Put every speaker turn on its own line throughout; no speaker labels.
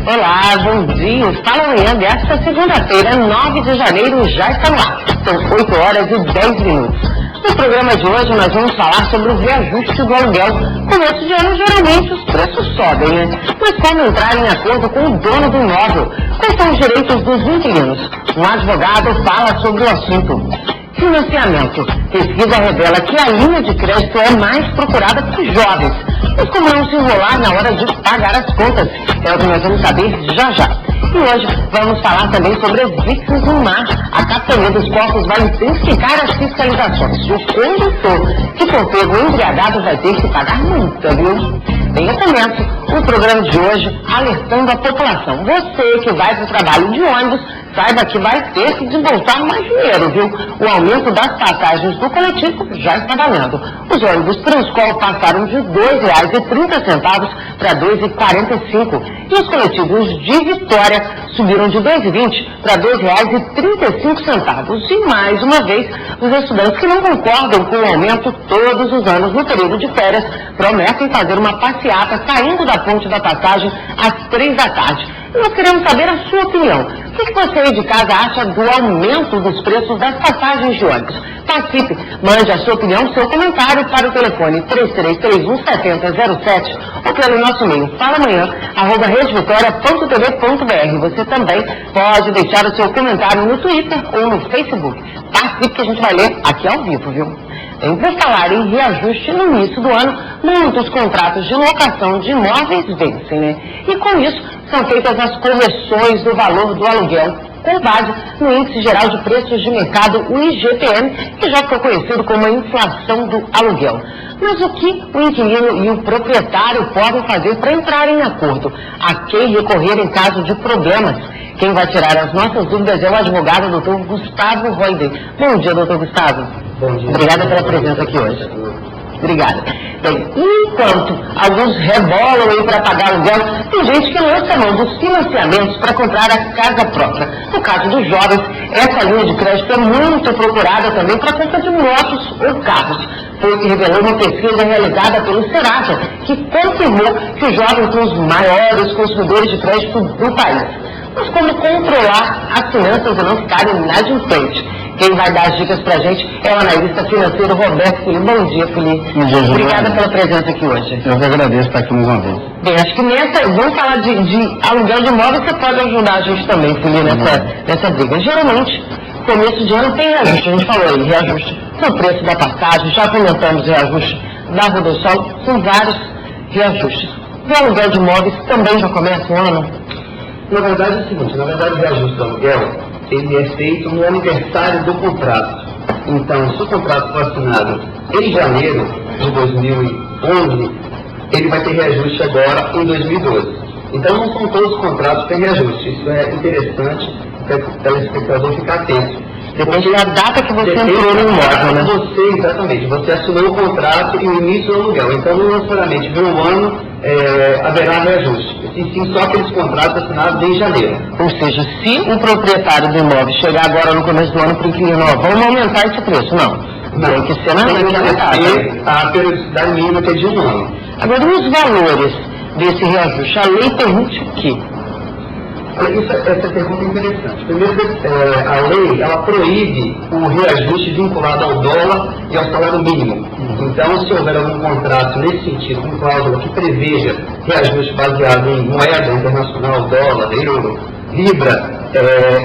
Olá, bom dia. Fala Amanhã desta segunda-feira, 9 de janeiro, já está no ar. São 8 horas e 10 minutos. No programa de hoje nós vamos falar sobre o reajuste do aluguel. Começo de ano, geralmente, os preços sobem, né? Mas como entrar em acordo com o dono do imóvel? Quais são os direitos dos inquilinos? Um advogado fala sobre o assunto. Financiamento. Pesquisa revela que a linha de crédito é mais procurada por jovens. Mas como não se enrolar na hora de pagar as contas? É o que nós vamos saber já já. E hoje vamos falar também sobre as vítimas no mar. A Capitania dos Portos vai intensificar as fiscalizações. E o condutor que for pego embriagado vai ter que pagar multa, viu? Bem, eu começo o programa de hoje alertando a população. Você que vai para o trabalho de ônibus, saiba que vai ter que desembolsar mais dinheiro, viu? O aumento das passagens do coletivo já está valendo. Os ônibus Transcol passaram de R$ 2,30 para R$ 2,45. E os coletivos de Vitória subiram de R$ 2,20 para R$ 2,35. E mais uma vez, os estudantes que não concordam com o aumento todos os anos no período de férias prometem fazer uma passeata saindo da ponte da passagem às 3 da tarde. E nós queremos saber a sua opinião. O que você aí de casa acha do aumento dos preços das passagens de ônibus? Participe, mande a sua opinião, seu comentário para o telefone 3331-7007 ou pelo nosso e-mail falamanhã@redevitoria.tv.br. Você também pode deixar o seu comentário no Twitter ou no Facebook. Participe que a gente vai ler aqui ao vivo, viu? Por falar em reajuste, no início do ano, muitos contratos de locação de imóveis vencem, né? E com isso, são feitas as correções do valor do aluguel, com base no Índice Geral de Preços de Mercado, o IGPM, que já ficou conhecido como a inflação do aluguel. Mas o que o inquilino e o proprietário podem fazer para entrar em acordo? A quem recorrer em caso de problemas? Quem vai tirar as nossas dúvidas é o advogado Dr. Gustavo Roiden. Bom dia, Dr. Gustavo.
Bom dia.
Obrigada pela presença aqui hoje. Obrigada. Bem, enquanto alguns rebolam aí para pagar aluguel, tem gente que lança a mão dos financiamentos para comprar a casa própria. No caso dos jovens, essa linha de crédito é muito procurada também para compra de motos ou carros. Foi o que revelou uma pesquisa realizada pelo Serasa, que confirmou que os jovens são os maiores consumidores de crédito do país. Mas como controlar as finanças e não ficarem inadimplentes? Quem vai dar as dicas pra gente é o analista financeiro Roberto Felipe. Bom dia, Felipe.
Bom dia,
obrigada pela presença aqui hoje.
Eu que agradeço estar aqui mais uma vez.
Bem, acho que vamos falar de aluguel de imóvel, você pode ajudar a gente também, Felipe, nessa briga. Geralmente, começo de ano tem reajuste, a gente falou aí, reajuste no preço da passagem, já comentamos reajuste da Rua do Sol, são vários reajustes. O aluguel de imóveis também já começa o ano?
Na verdade é o seguinte, o reajuste do aluguel, ele é feito no aniversário do contrato. Então, se o contrato for assinado em janeiro de 2011, ele vai ter reajuste agora em 2012. Então, não são todos os contratos que têm reajuste. Isso é interessante para o telespectador ficar atento.
Depende da data que você entrou no imóvel, né?
Exatamente. Você assinou o contrato e o início do aluguel. Então, não necessariamente de um ano haverá reajuste. E sim só aqueles contratos assinados em janeiro.
Ou seja, se o proprietário do imóvel chegar agora no começo do ano para o inquilino, vamos aumentar esse preço, não. Tem que ser
a periodicidade mínima que é de um ano.
Agora, os valores desse reajuste, a lei permite o quê?
Essa pergunta é interessante. Primeiro, a lei, ela proíbe o reajuste vinculado ao dólar e ao salário mínimo. Então, se houver algum contrato nesse sentido, com cláusula que preveja reajuste baseado em moeda internacional, dólar, euro, libra,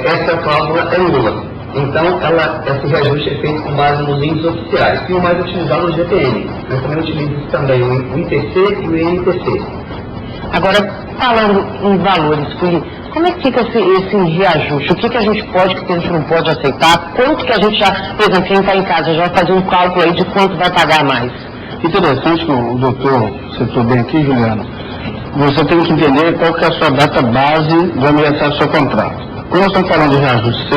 essa cláusula é nula. Então, esse reajuste é feito com base nos índices oficiais, e o mais utilizado é o GPM. Nós também utilizamos também o IPC e o INPC.
Agora, falando em valores, Felipe, como é que fica esse reajuste? O que a gente pode, o que a gente não pode aceitar? Quanto que a gente já, por exemplo, quem está em casa já vai fazer um cálculo aí de quanto vai pagar mais?
Interessante que o doutor citou bem aqui, Juliano. Você tem que entender qual que é a sua data base do aniversário do seu contrato. Quando nós estamos falando de reajuste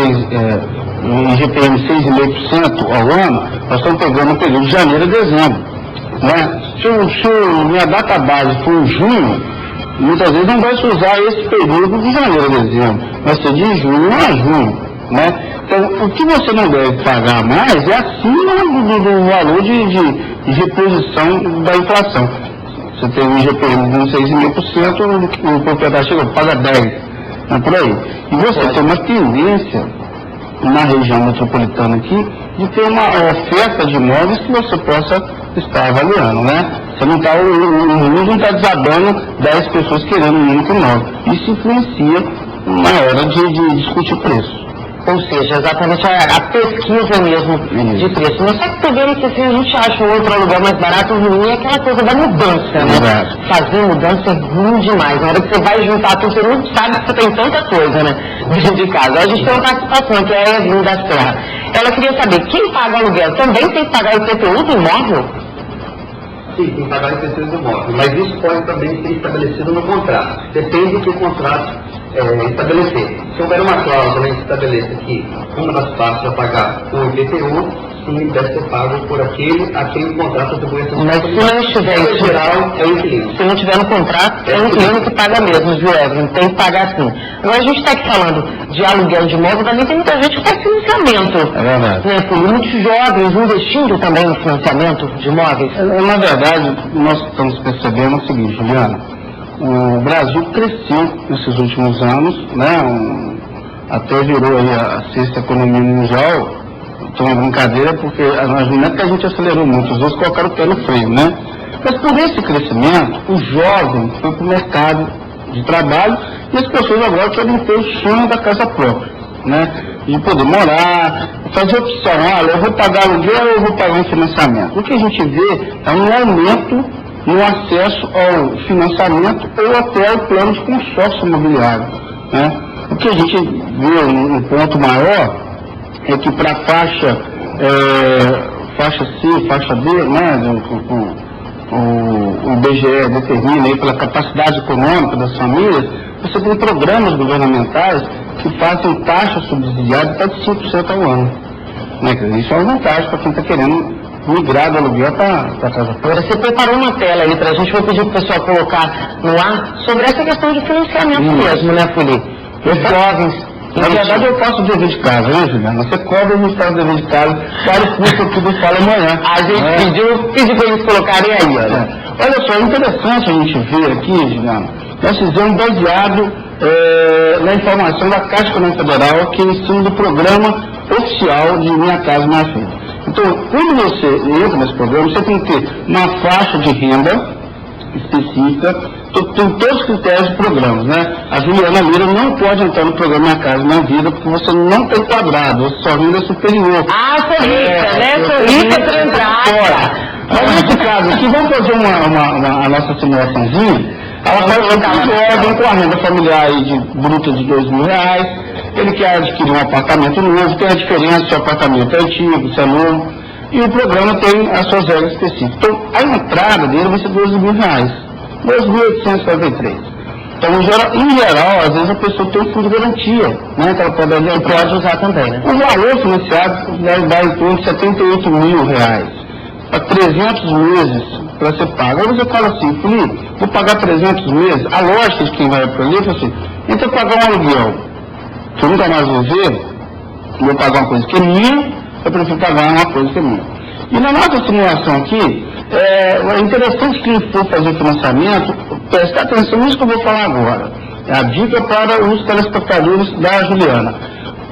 em GPM 6,5% ao ano, nós estamos pegando o período de janeiro a dezembro. Né? Se minha data base for em junho, muitas vezes não vai se usar esse período de janeiro a dezembro, vai ser de junho a junho, né? Então, o que você não deve pagar mais é acima do valor de reposição da inflação.
Você tem um IGPM de 6,5%, o proprietário chega, paga 10%, é por aí. E você tem uma tendência na região metropolitana aqui de ter uma oferta de imóveis que você possa estar avaliando, né? Você não está, o mundo não está desabando 10 pessoas querendo um único imóvel. Isso influencia na hora de discutir preço.
Ou seja, exatamente a pesquisa mesmo de preço. Mas só que também que assim, a gente acha um outro aluguel mais barato ou ruim é aquela coisa da mudança, né?
Exato.
Fazer mudança é ruim demais. Na hora que você vai juntar tudo, você não sabe que você tem tanta coisa, né? Dentro de casa. A gente tem uma participação, que é a Evelyn da Serra. Ela queria saber, quem paga aluguel também tem que pagar o IPTU do imóvel?
Sim, tem que pagar o IPTU do imóvel. Mas isso pode também ser estabelecido no contrato. Depende do que o contrato estabelecer. Se houver uma cláusula que estabeleça que uma das partes vai pagar o IPTU, sim, deve ser pago por aquele contrato atribui essa
Mas se não estiver
em geral, é o inquilino.
Se não tiver no contrato, é o inquilino que paga mesmo, viu, Evelyn? Tem que pagar sim. Agora a gente está aqui falando de aluguel de imóvel, também tem muita gente que faz financiamento.
É verdade.
Né? Por muitos jovens investindo também no financiamento de imóveis.
Na verdade, nós estamos percebendo o seguinte, Juliana, o Brasil cresceu nesses últimos anos, né? Até virou aí a sexta economia mundial. Então, uma brincadeira, porque não é que a gente acelerou muito, os outros colocaram o pé no freio, né? Mas por esse crescimento, o jovem foi para o mercado de trabalho e as pessoas agora querem ter o sonho da casa própria, né? De poder morar, fazer opção, olha, eu vou pagar aluguel ou eu vou pagar um financiamento. O que a gente vê é um aumento no acesso ao financiamento ou até ao plano de consórcio imobiliário, né? O que a gente vê um ponto maior é que para faixa C, faixa B, né, o IBGE determina aí pela capacidade econômica das famílias, você tem programas governamentais que fazem taxa subsidiada até de 5% ao ano. Né? Isso é uma vantagem para quem está querendo migrar do aluguel para a casa própria.
Você preparou uma tela aí para a gente, vou pedir para o pessoal colocar no ar sobre essa questão de financiamento mesmo, né, Felipe? Os jovens.
Na verdade, eu faço o dever de casa, né, Juliana? Você cobra o resultado do dever de casa, para o curso que eu falo amanhã.
A gente pediu para eles colocarem aí, olha.
Olha só, é interessante a gente ver aqui, Juliana, nós fizemos baseado na informação da Caixa Econômica Federal, que é em cima do programa oficial de Minha Casa Minha Vida. Então, quando você entra nesse programa, você tem que ter uma faixa de renda específica, tem todos os critérios de programas, né? A Juliana Lira não pode entrar no programa Minha Casa Minha Vida porque você não tem quadrado, você só renda superior.
Ah, sou rica, né? Sou rica para entrar.
Mas nesse caso aqui, vamos fazer a nossa simulaçãozinha. Ela vai jovem com a renda familiar aí de bruta de R$2.000, ele quer adquirir um apartamento novo, tem a diferença se o apartamento é antigo, se é novo, e o programa tem as suas regras específicas. Então, a entrada dele vai ser R$12.000, R$2.843. Então, em geral, às vezes a pessoa tem um fundo de garantia, né, que ela pode usar também, né? O valor financiado vai em torno de R$78.000, para 300 meses para ser pago. Aí você fala assim, Felipe, vou pagar 300 meses, a lógica de quem vai para ali é assim, então pagar um aluguel, que eu nunca mais vou ver, e eu pagar uma coisa que é minha, eu prefiro pagar uma coisa que é minha. E na nossa simulação aqui, é interessante quem for fazer financiamento, prestar atenção nisso que eu vou falar agora. É a dica para os telespectadores da Juliana.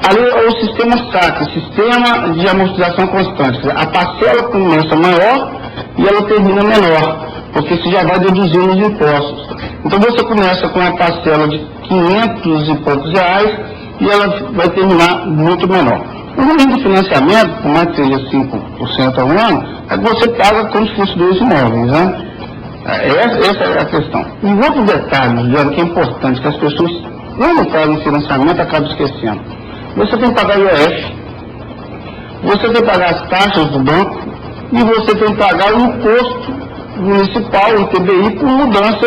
Ali é o sistema SAC, Sistema de Amortização Constante. A parcela começa maior e ela termina menor, porque você já vai deduzindo os impostos. Então você começa com uma parcela de 500 e poucos reais e ela vai terminar muito menor. O ruim do financiamento, por mais que seja 5% ao ano, é que você paga como se fosse 2 imóveis, né? Essa é a questão. E outro detalhe, Juliana, que é importante, que as pessoas, quando fazem financiamento, acabam esquecendo. Você tem que pagar IOF, você tem que pagar as taxas do banco e você tem que pagar o imposto municipal, o ITBI, por mudança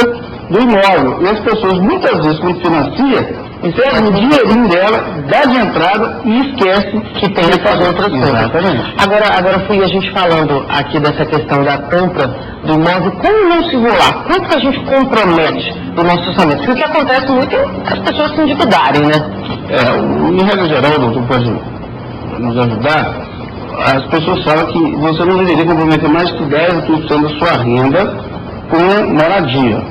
do imóvel. E as pessoas, muitas vezes, quando financiam, pegam o dinheirinho dela, dá de entrada e esquece que tem que fazer outras coisas.
Exatamente. Agora fui a gente falando aqui dessa questão da compra do imóvel, como não se enrolar? Quanto que a gente compromete do nosso orçamento? Porque o que acontece muito é as pessoas se endividarem, né?
Em regra geral, o doutor pode nos ajudar, as pessoas falam que você não deveria comprometer mais que 10% da sua renda com moradia.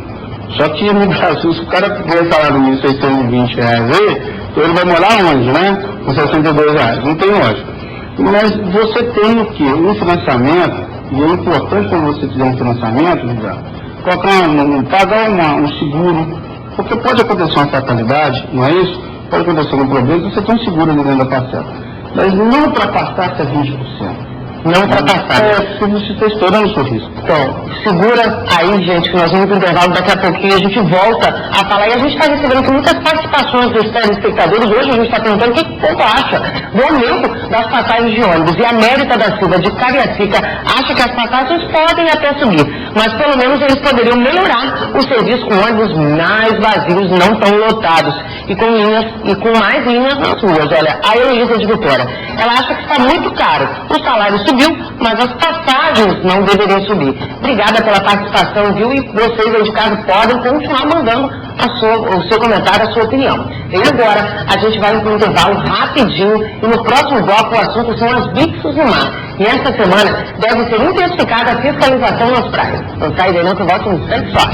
Só que no Brasil, se o cara ganha salário de R$1.620 aí, então ele vai morar onde, né? Com R$62. Não tem lógica. Mas você tem o quê? Um financiamento, e é importante quando você fizer um financiamento, pagar um seguro, porque pode acontecer uma fatalidade, não é isso? Pode acontecer um problema, você tem um seguro ali dentro da parcela. Mas não ultrapassar até 20%.
Não ultrapassar.
Se você está estourando o seu risco.
Então, segura aí, gente, que nós vamos para o intervalo, daqui a pouquinho a gente volta a falar. E a gente está recebendo aqui muitas participações dos telespectadores. Hoje a gente está perguntando o que o povo acha do aumento das passagens de ônibus. E a América da Silva, de Cariacica, acha que as passagens podem até subir, mas pelo menos eles poderiam melhorar o serviço com ônibus mais vazios, não tão lotados, e com mais linhas nas ruas. Olha, a Heloísa de Vitória, ela acha que está muito caro. O salário subiu, mas as passagens não deveriam subir. Obrigada pela participação, viu? E vocês aí de casa podem continuar mandando o seu comentário, a sua opinião. E agora, a gente vai para um intervalo rapidinho, e no próximo bloco o assunto são as bichos no mar. E esta semana deve ser intensificada a fiscalização nas praias. Não sai daí não, que eu volto um instante só.